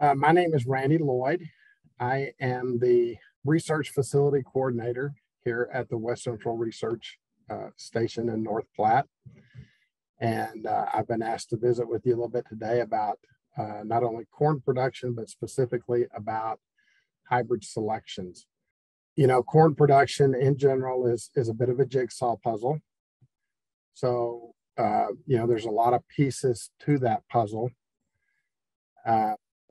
My name is Randy Lloyd. I am the research facility coordinator here at the West Central Research Station in North Platte. And I've been asked to visit with you a little bit today about not only corn production, but specifically about hybrid selections. You know, corn production in general is a bit of a jigsaw puzzle. So, there's a lot of pieces to that puzzle.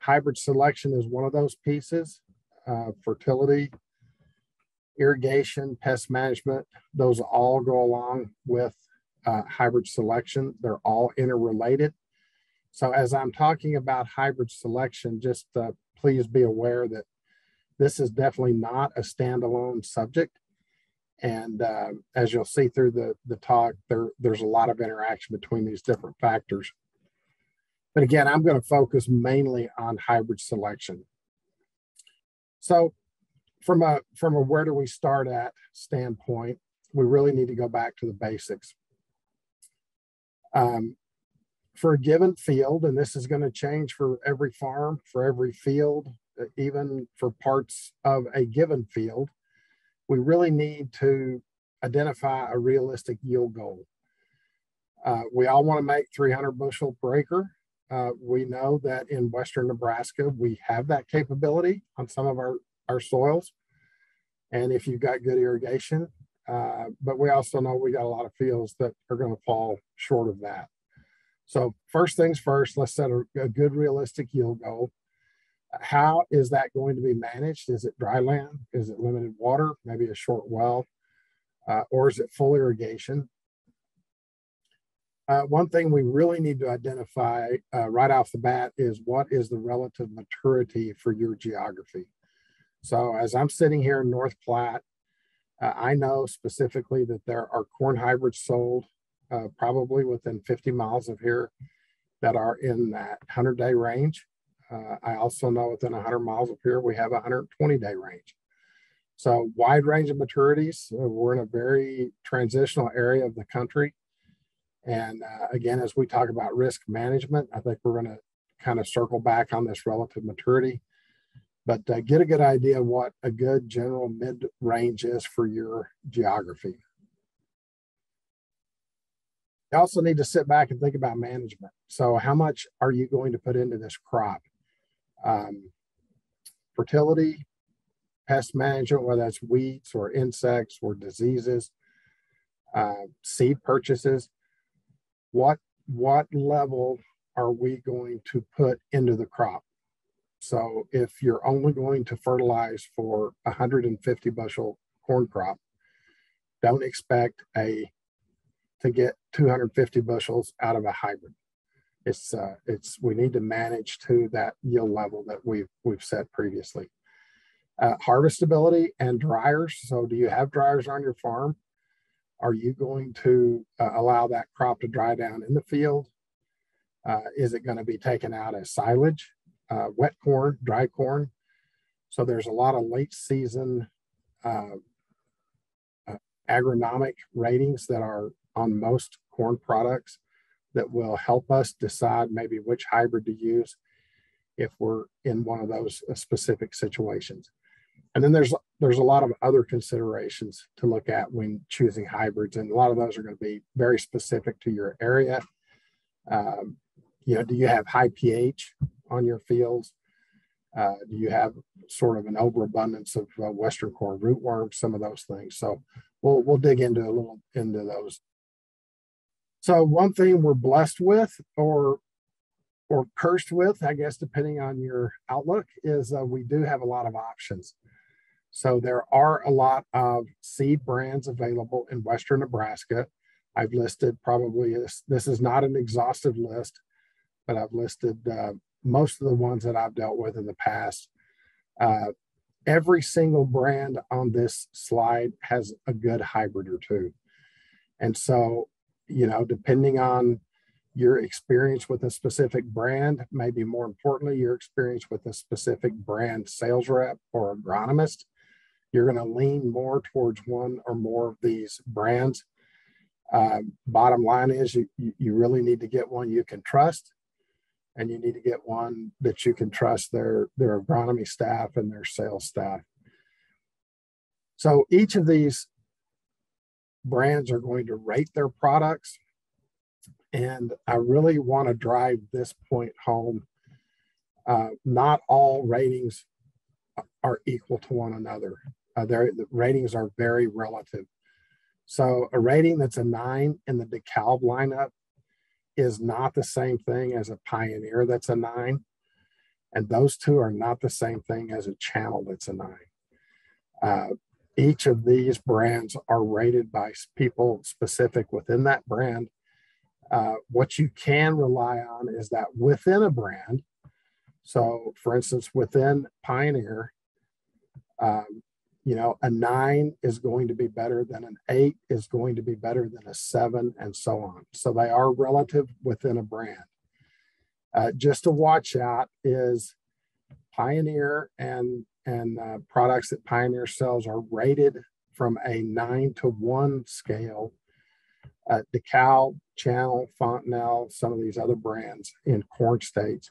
Hybrid selection is one of those pieces. Fertility, irrigation, pest management, those all go along with hybrid selection. They're all interrelated. So as I'm talking about hybrid selection, just please be aware that this is definitely not a standalone subject. And as you'll see through the talk, there's a lot of interaction between these different factors. But again, I'm going to focus mainly on hybrid selection. So from a where do we start at standpoint, we really need to go back to the basics. For a given field, and this is going to change for every farm, for every field, even for parts of a given field, we really need to identify a realistic yield goal. We all want to make 300 bushel per acre. We know that in Western Nebraska, we have that capability on some of our soils. And if you've got good irrigation, but we also know we got a lot of fields that are going to fall short of that. So first things first, let's set a good realistic yield goal. How is that going to be managed? Is it dry land? Is it limited water? Maybe a short well? Or is it full irrigation? One thing we really need to identify right off the bat is what is the relative maturity for your geography. So as I'm sitting here in North Platte, I know specifically that there are corn hybrids sold probably within 50 miles of here that are in that 100-day range. I also know within 100 miles of here, we have a 120-day range. So wide range of maturities. We're in a very transitional area of the country. And again, as we talk about risk management, I think we're going to kind of circle back on this relative maturity, but get a good idea of what a good general mid-range is for your geography. You also need to sit back and think about management. So how much are you going to put into this crop? Fertility, pest management, whether that's weeds or insects or diseases, seed purchases. What level are we going to put into the crop? So if you're only going to fertilize for 150 bushel corn crop, don't expect to get 250 bushels out of a hybrid. We need to manage to that yield level that we've set previously. Harvestability and dryers. So do you have dryers on your farm? Are you going to allow that crop to dry down in the field? Is it going to be taken out as silage, wet corn, dry corn? So there's a lot of late season agronomic ratings that are on most corn products that will help us decide maybe which hybrid to use if we're in one of those specific situations. And then there's a lot of other considerations to look at when choosing hybrids, and a lot of those are going to be very specific to your area. Do you have high pH on your fields? Do you have sort of an overabundance of Western corn rootworm? Some of those things. So we'll dig into those. So one thing we're blessed with, or cursed with, I guess, depending on your outlook, is we do have a lot of options. So there are a lot of seed brands available in Western Nebraska. I've listed probably, this is not an exhaustive list, but I've listed most of the ones that I've dealt with in the past. Every single brand on this slide has a good hybrid or two. And so, depending on your experience with a specific brand, maybe more importantly, your experience with a specific brand sales rep or agronomist, you're going to lean more towards one or more of these brands. Bottom line is you really need to get one you can trust. and you need to get one that you can trust their agronomy staff and their sales staff. So each of these brands are going to rate their products. And I really want to drive this point home. Not all ratings are equal to one another. The ratings are very relative. So a rating that's a 9 in the DeKalb lineup is not the same thing as a Pioneer that's a 9. And those two are not the same thing as a Channel that's a 9. Each of these brands are rated by people specific within that brand. What you can rely on is that within a brand, so for instance, within Pioneer, a 9 is going to be better than an 8, is going to be better than a 7, and so on. So they are relative within a brand. Just to watch out is Pioneer and products that Pioneer sells are rated from a 9 to 1 scale. DeKalb, Channel, Fontenelle, some of these other brands in corn states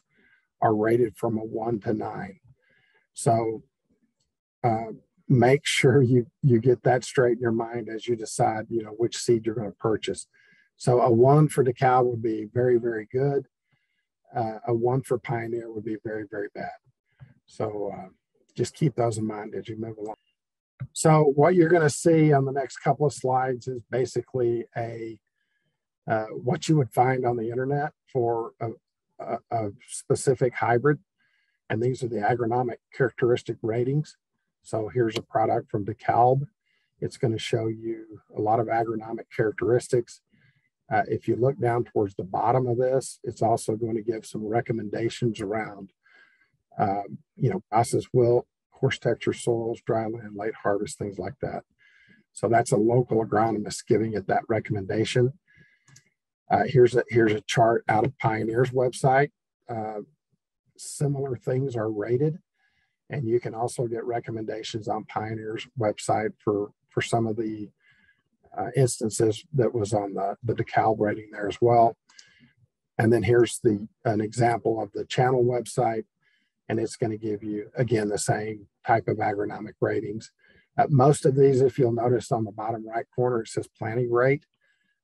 are rated from a 1 to 9. So make sure you get that straight in your mind as you decide, which seed you're going to purchase. So a 1 for DeKalb would be very, very good. A 1 for Pioneer would be very, very bad. So just keep those in mind as you move along. So what you're going to see on the next couple of slides is basically what you would find on the internet for a specific hybrid. And these are the agronomic characteristic ratings. So here's a product from DeKalb. It's going to show you a lot of agronomic characteristics. If you look down towards the bottom of this, it's also going to give some recommendations around, process wilt, coarse texture soils, dry land, late harvest, things like that. So that's a local agronomist giving it that recommendation. Here's a chart out of Pioneer's website. Similar things are rated, and you can also get recommendations on Pioneer's website for some of the instances that was on the DeKalb rating there as well. And then here's an example of the Channel website, and it's going to give you, again, the same type of agronomic ratings. Most of these, if you'll notice on the bottom right corner, it says planting rate.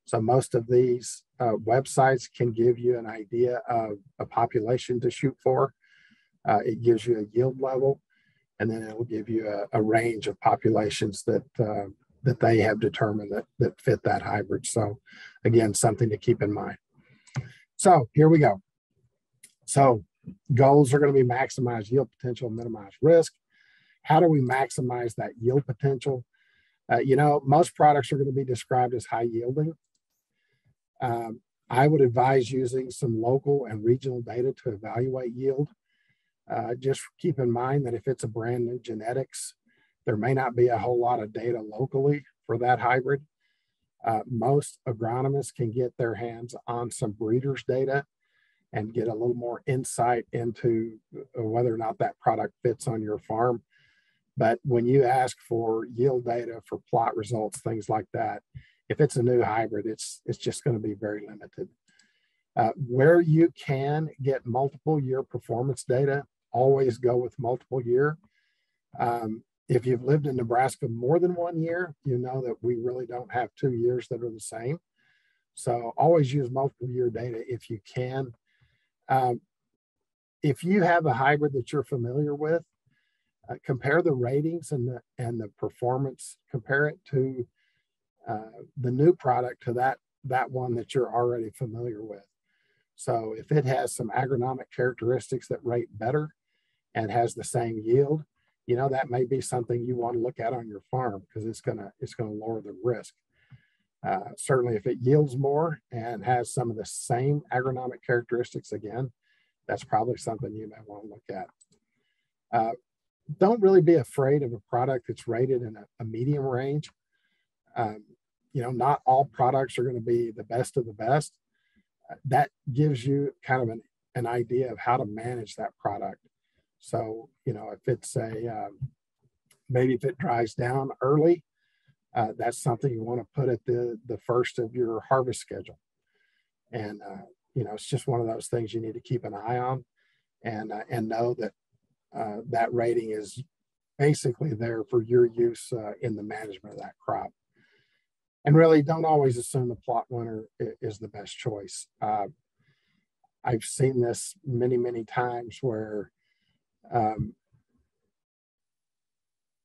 So most of these websites can give you an idea of a population to shoot for. It gives you a yield level, and then it will give you a range of populations that they have determined that fit that hybrid. So again, something to keep in mind. So here we go. So goals are going to be maximize yield potential, minimize risk. How do we maximize that yield potential? Most products are going to be described as high yielding. I would advise using some local and regional data to evaluate yield. Just keep in mind that if it's a brand new genetics, there may not be a whole lot of data locally for that hybrid. Most agronomists can get their hands on some breeders' data and get a little more insight into whether or not that product fits on your farm. But when you ask for yield data for plot results, things like that, if it's a new hybrid, it's just going to be very limited. Where you can get multiple year performance data, always go with multiple year. If you've lived in Nebraska more than 1 year, you know that we really don't have 2 years that are the same. So always use multiple year data if you can. If you have a hybrid that you're familiar with, compare the ratings and the performance, compare it to the new product to that one that you're already familiar with. So if it has some agronomic characteristics that rate better and has the same yield, that may be something you want to look at on your farm because it's gonna lower the risk. Certainly if it yields more and has some of the same agronomic characteristics again, that's probably something you may want to look at. Don't really be afraid of a product that's rated in a medium range. Not all products are going to be the best of the best. That gives you kind of an idea of how to manage that product. So, if it's maybe if it dries down early, that's something you want to put at the first of your harvest schedule. And it's just one of those things you need to keep an eye on, and know that that rating is basically there for your use in the management of that crop. And really don't always assume the plot winner is the best choice. I've seen this many, many times where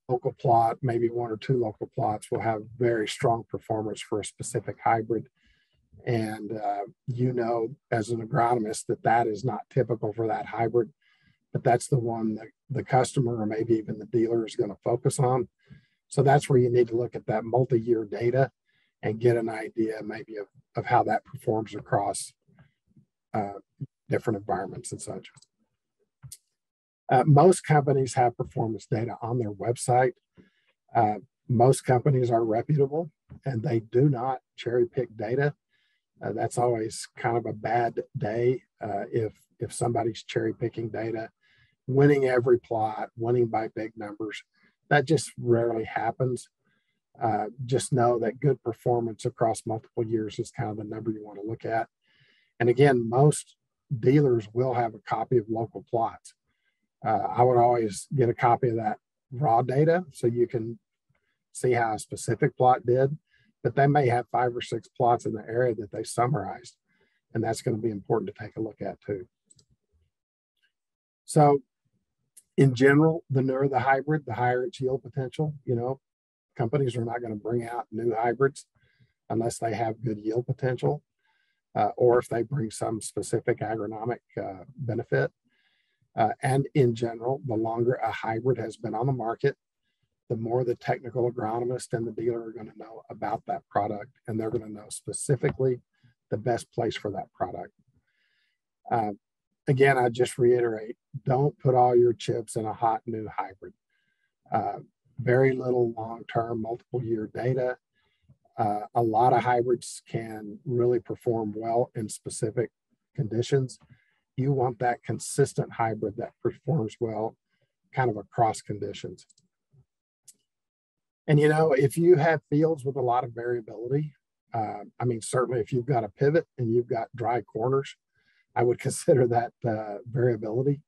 local plot, maybe one or two local plots will have very strong performance for a specific hybrid. And as an agronomist, that is not typical for that hybrid, but that's the one that the customer or maybe even the dealer is going to focus on. So that's where you need to look at that multi-year data and get an idea maybe of how that performs across different environments and such. Most companies have performance data on their website. Most companies are reputable and they do not cherry pick data. That's always kind of a bad day if somebody's cherry picking data, winning every plot, winning by big numbers. That just rarely happens. Just know that good performance across multiple years is kind of the number you want to look at. And again, most dealers will have a copy of local plots. I would always get a copy of that raw data so you can see how a specific plot did, but they may have 5 or 6 plots in the area that they summarized, and that's going to be important to take a look at too. So in general, the newer the hybrid, the higher its yield potential. Companies are not going to bring out new hybrids unless they have good yield potential, or if they bring some specific agronomic benefit. And in general, the longer a hybrid has been on the market, the more the technical agronomist and the dealer are going to know about that product, and they're going to know specifically the best place for that product. Again, I just reiterate, don't put all your chips in a hot new hybrid. Very little long-term, multiple-year data. A lot of hybrids can really perform well in specific conditions. You want that consistent hybrid that performs well kind of across conditions. And if you have fields with a lot of variability, certainly if you've got a pivot and you've got dry corners, I would consider that variability.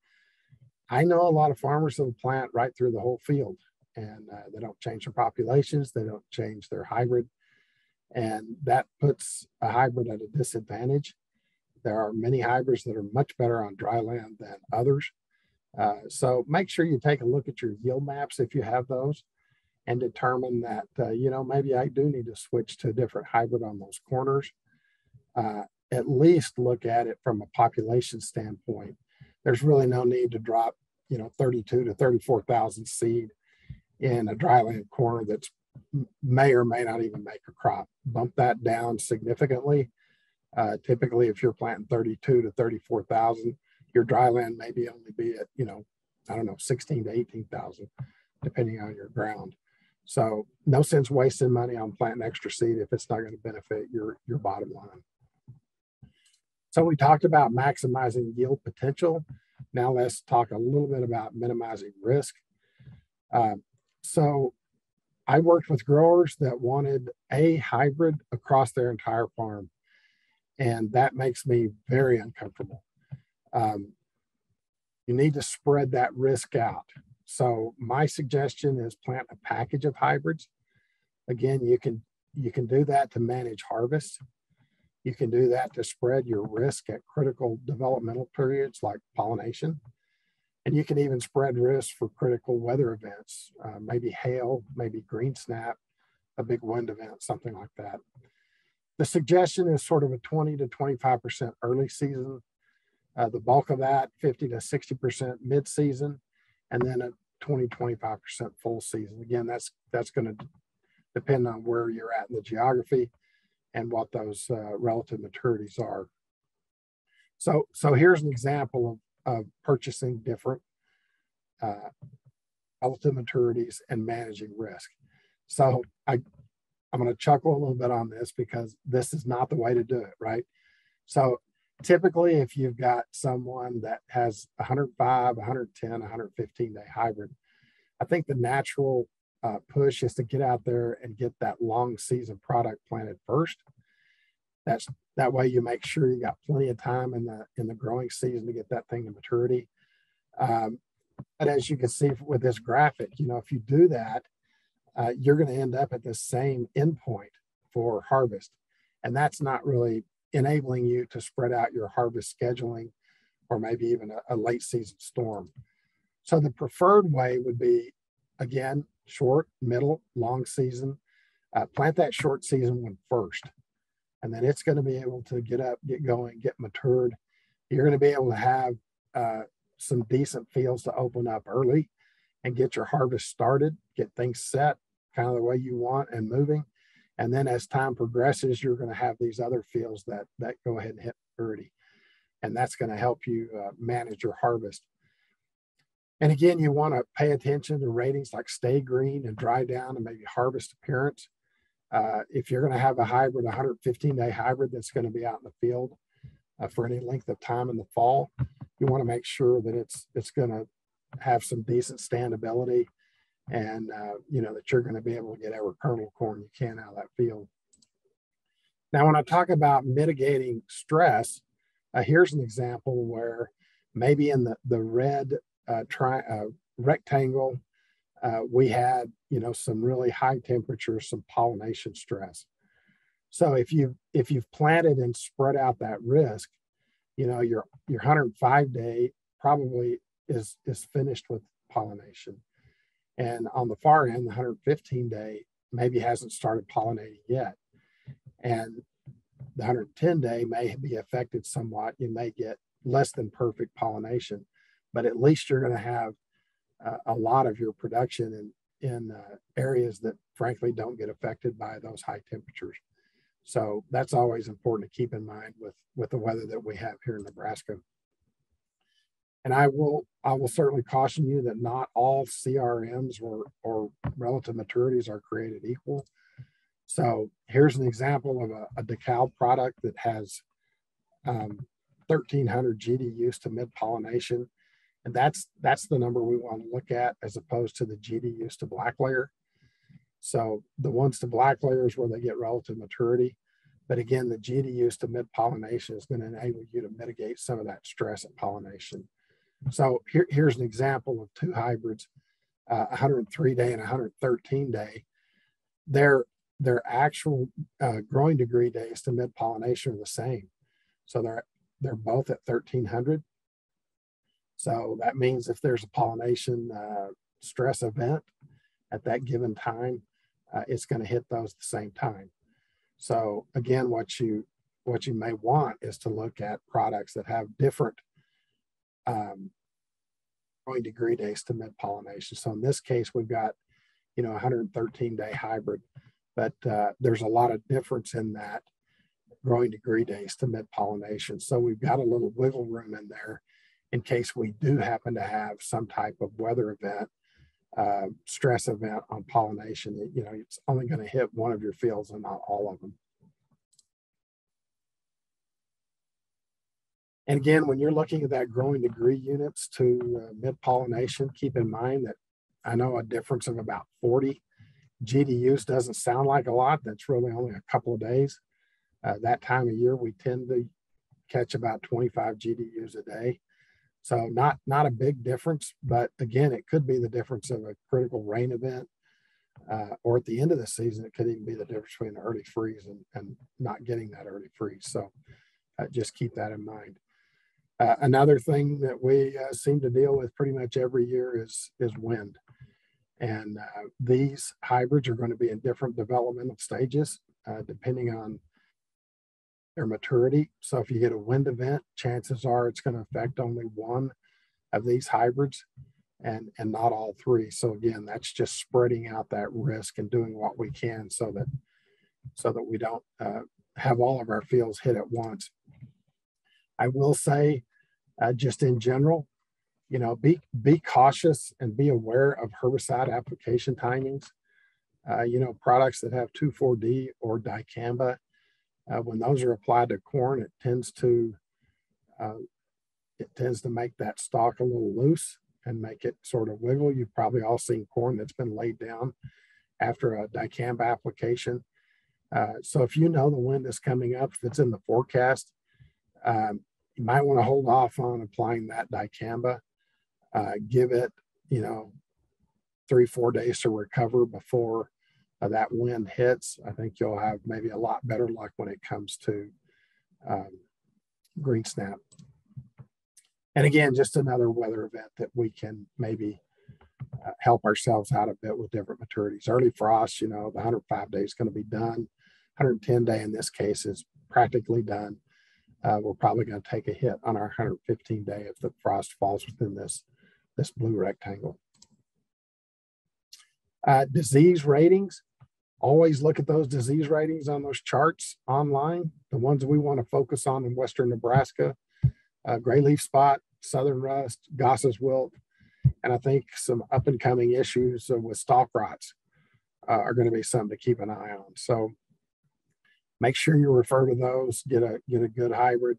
I know a lot of farmers that will plant right through the whole field, and they don't change their populations, they don't change their hybrid, and that puts a hybrid at a disadvantage. There are many hybrids that are much better on dry land than others. So make sure you take a look at your yield maps if you have those, and determine that, maybe I do need to switch to a different hybrid on those corners. At least look at it from a population standpoint. There's really no need to drop, 32 to 34,000 seed in a dryland corner that's may or may not even make a crop. Bump that down significantly. Typically, if you're planting 32 to 34,000, your dryland maybe only be at, 16 to 18,000, depending on your ground. So no sense wasting money on planting extra seed if it's not going to benefit your bottom line. So we talked about maximizing yield potential. Now let's talk a little bit about minimizing risk. So I worked with growers that wanted a hybrid across their entire farm, and that makes me very uncomfortable. You need to spread that risk out. So my suggestion is plant a package of hybrids. Again, you can do that to manage harvest. You can do that to spread your risk at critical developmental periods like pollination. And you can even spread risk for critical weather events, maybe hail, maybe green snap, a big wind event, something like that. The suggestion is sort of a 20 to 25% early season, the bulk of that 50 to 60% mid-season, and then a 20-25% full season. Again, that's going to depend on where you're at in the geography and what those relative maturities are. So here's an example of purchasing different relative maturities and managing risk. So I'm going to chuckle a little bit on this because this is not the way to do it, right? So typically, if you've got someone that has 105, 110, 115 day hybrid, I think the natural push is to get out there and get that long season product planted first. That way you make sure you got plenty of time in the growing season to get that thing to maturity. But as you can see with this graphic, if you do that, you're going to end up at the same endpoint for harvest. And that's not really enabling you to spread out your harvest scheduling or maybe even a late season storm. So the preferred way would be, again, short, middle, long season. Plant that short season one first. And then it's going to be able to get up, get going, get matured. You're going to be able to have some decent fields to open up early and get your harvest started, get things set kind of the way you want and moving. And then as time progresses, you're going to have these other fields that go ahead and hit maturity. And that's going to help you manage your harvest. And again, you want to pay attention to ratings like stay green and dry down and maybe harvest appearance. If you're going to have a hybrid, 115-day hybrid that's going to be out in the field for any length of time in the fall, you want to make sure that it's going to have some decent standability and that you're going to be able to get every kernel of corn you can out of that field. Now, when I talk about mitigating stress, here's an example where maybe in the red rectangle, we had some really high temperatures, some pollination stress. So if you've planted and spread out that risk, your 105-day probably is finished with pollination. And on the far end, the 115-day maybe hasn't started pollinating yet. And the 110-day may be affected somewhat. You may get less than perfect pollination, but at least you're going to have a lot of your production in areas that frankly don't get affected by those high temperatures. So that's always important to keep in mind with the weather that we have here in Nebraska. And I will certainly caution you that not all CRMs or relative maturities are created equal. So here's an example of a DeKalb product that has 1,300 GDUs to mid-pollination. And that's the number we want to look at as opposed to the GDUs to black layer. So the ones to black layer is where they get relative maturity. But again, the GDUs to mid-pollination is going to enable you to mitigate some of that stress at pollination. So here's an example of two hybrids, 103-day and 113-day. Their actual growing degree days to mid-pollination are the same. So they're both at 1,300. So that means if there's a pollination stress event at that given time, it's going to hit those at the same time. So again, what you may want is to look at products that have different growing degree days to mid-pollination. So in this case, we've got 113-day hybrid, but there's a lot of difference in that growing degree days to mid-pollination. So we've got a little wiggle room in there in case we do happen to have some type of weather event, stress event on pollination. It's only going to hit one of your fields and not all of them. And again, when you're looking at that growing degree units to mid-pollination, keep in mind that I know a difference of about 40 GDUs doesn't sound like a lot. That's really only a couple of days. That time of year, we tend to catch about 25 GDUs a day. So not a big difference, but again, it could be the difference of a critical rain event, or at the end of the season, it could even be the difference between an early freeze and not getting that early freeze. So just keep that in mind. Another thing that we seem to deal with pretty much every year is wind. And these hybrids are going to be in different developmental stages, depending on their maturity. So if you get a wind event, chances are it's going to affect only one of these hybrids and not all three. So again, that's just spreading out that risk and doing what we can so that we don't have all of our fields hit at once. I will say, just in general, be cautious and be aware of herbicide application timings. Products that have 2,4-D or dicamba, when those are applied to corn, it tends to make that stalk a little loose and make it sort of wiggle. You've probably all seen corn that's been laid down after a dicamba application. So if you know the wind is coming up, if it's in the forecast, you might want to hold off on applying that dicamba. Give it, 3-4 days to recover before that wind hits. I think you'll have maybe a lot better luck when it comes to green snap. And again, just another weather event that we can maybe help ourselves out a bit with different maturities. Early frost, the 105 day is going to be done. 110 day in this case is practically done. We're probably going to take a hit on our 115 day if the frost falls within this blue rectangle. Disease ratings. Always look at those disease ratings on those charts online. The ones we want to focus on in western Nebraska, gray leaf spot, southern rust, Goss's wilt, and I think some up and coming issues with stalk rots are going to be something to keep an eye on. So make sure you refer to those, get a good hybrid,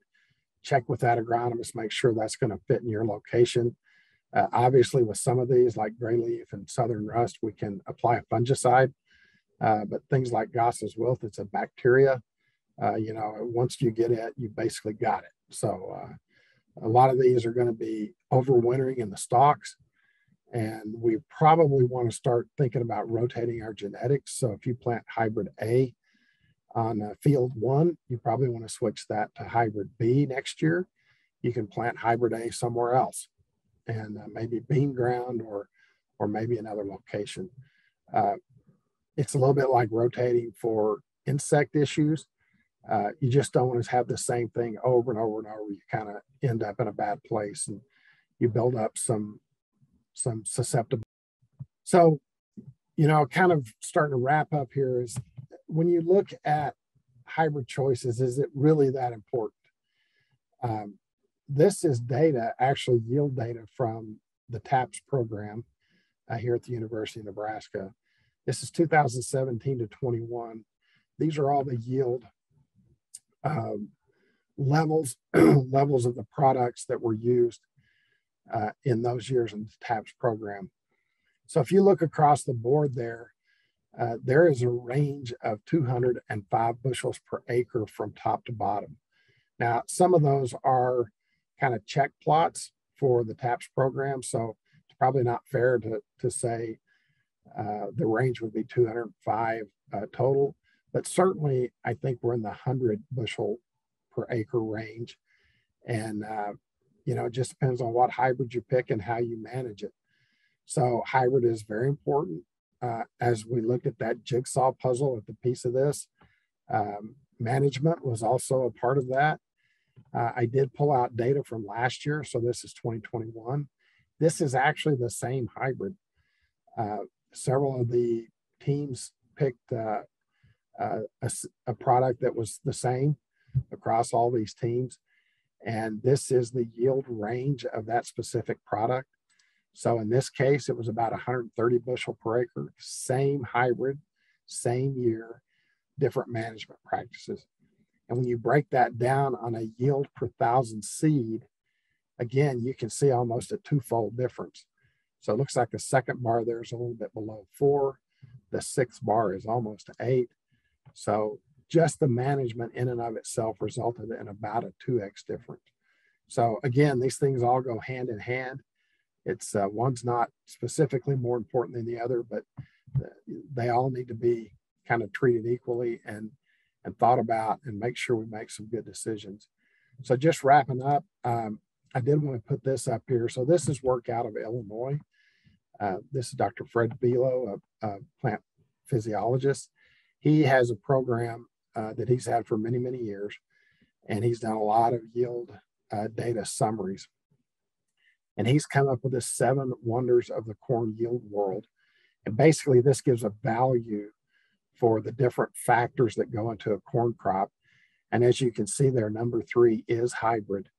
check with that agronomist, make sure that's going to fit in your location. Obviously with some of these like gray leaf and southern rust, we can apply a fungicide, but things like Goss's wilt, it's a bacteria. Once you get it, you basically got it. So a lot of these are going to be overwintering in the stalks, and we probably want to start thinking about rotating our genetics. So if you plant hybrid A on field 1, you probably want to switch that to hybrid B next year. You can plant hybrid A somewhere else, and maybe bean ground or maybe another location. It's a little bit like rotating for insect issues. You just don't want to have the same thing over and over and over. You kind of end up in a bad place and you build up some susceptibility. So, kind of starting to wrap up here is when you look at hybrid choices, is it really that important? This is data, actually yield data from the TAPS program here at the University of Nebraska. This is 2017 to 21. These are all the yield levels of the products that were used in those years in the TAPS program. So if you look across the board there is a range of 205 bushels per acre from top to bottom. Now, some of those are kind of check plots for the TAPS program, so it's probably not fair to say the range would be 205 total, but certainly I think we're in the 100 bushel per acre range. And, it just depends on what hybrid you pick and how you manage it. So hybrid is very important. As we looked at that jigsaw puzzle at the piece of this, management was also a part of that. I did pull out data from last year. So this is 2021. This is actually the same hybrid. Several of the teams picked a product that was the same across all these teams. And this is the yield range of that specific product. So in this case, it was about 130 bushel per acre, same hybrid, same year, different management practices. And when you break that down on a yield per thousand seed, again, you can see almost a twofold difference. So it looks like the second bar there is a little bit below 4. The sixth bar is almost 8. So just the management in and of itself resulted in about a 2x difference. So again, these things all go hand in hand. It's one's not specifically more important than the other, but they all need to be kind of treated equally and thought about, and make sure we make some good decisions. So just wrapping up, I did want to put this up here. So this is work out of Illinois. This is Dr. Fred Bilo, a plant physiologist. He has a program that he's had for many, many years, and he's done a lot of yield data summaries. And he's come up with the 7 wonders of the corn yield world. And basically this gives a value for the different factors that go into a corn crop. And as you can see there, number 3 is hybrid.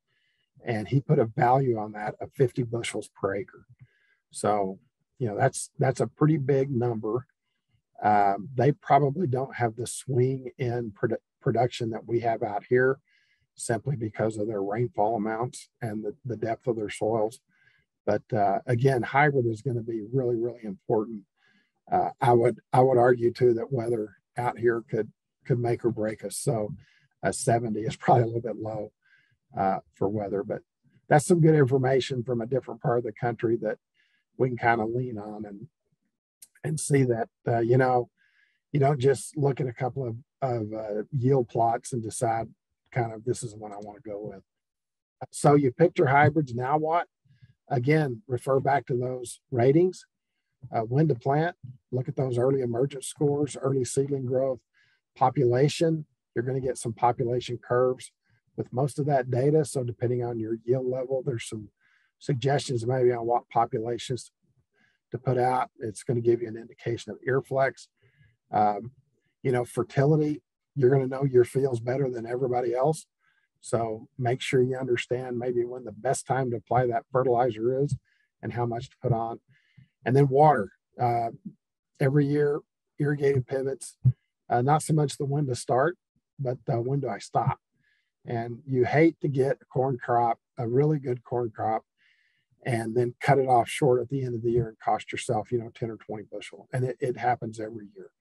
And he put a value on that of 50 bushels per acre. So, that's a pretty big number. They probably don't have the swing in production that we have out here, simply because of their rainfall amounts and the depth of their soils. But again, hybrid is going to be really, really important. I would argue too that weather out here could could make or break us. So 70 is probably a little bit low for weather, but that's some good information from a different part of the country that we can kind of lean on and see that, you know, you don't just look at a couple of yield plots and decide kind of this is the one I want to go with. So you picked your hybrids. Now what? Again, refer back to those ratings. When to plant, look at those early emergence scores, early seedling growth, population. You're going to get some population curves with most of that data. So depending on your yield level, there's some suggestions maybe on what populations to put out. It's going to give you an indication of ear flex. You know, fertility, you're going to know your fields better than everybody else. So make sure you understand maybe when the best time to apply that fertilizer is and how much to put on. And then water. Every year, irrigated pivots, not so much the when to start, but when do I stop? And you hate to get a corn crop, a really good corn crop, and then cut it off short at the end of the year and cost yourself, you know, 10 or 20 bushel. And it happens every year.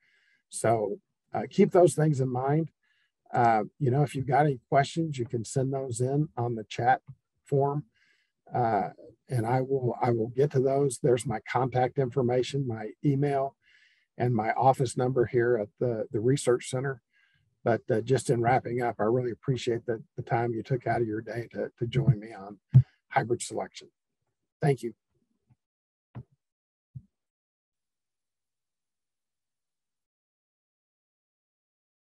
So keep those things in mind. You know, if you've got any questions, you can send those in on the chat form. And I will get to those. There's my contact information, my email, and my office number here at the Research Center. But just in wrapping up, I really appreciate the time you took out of your day to join me on hybrid selection. Thank you.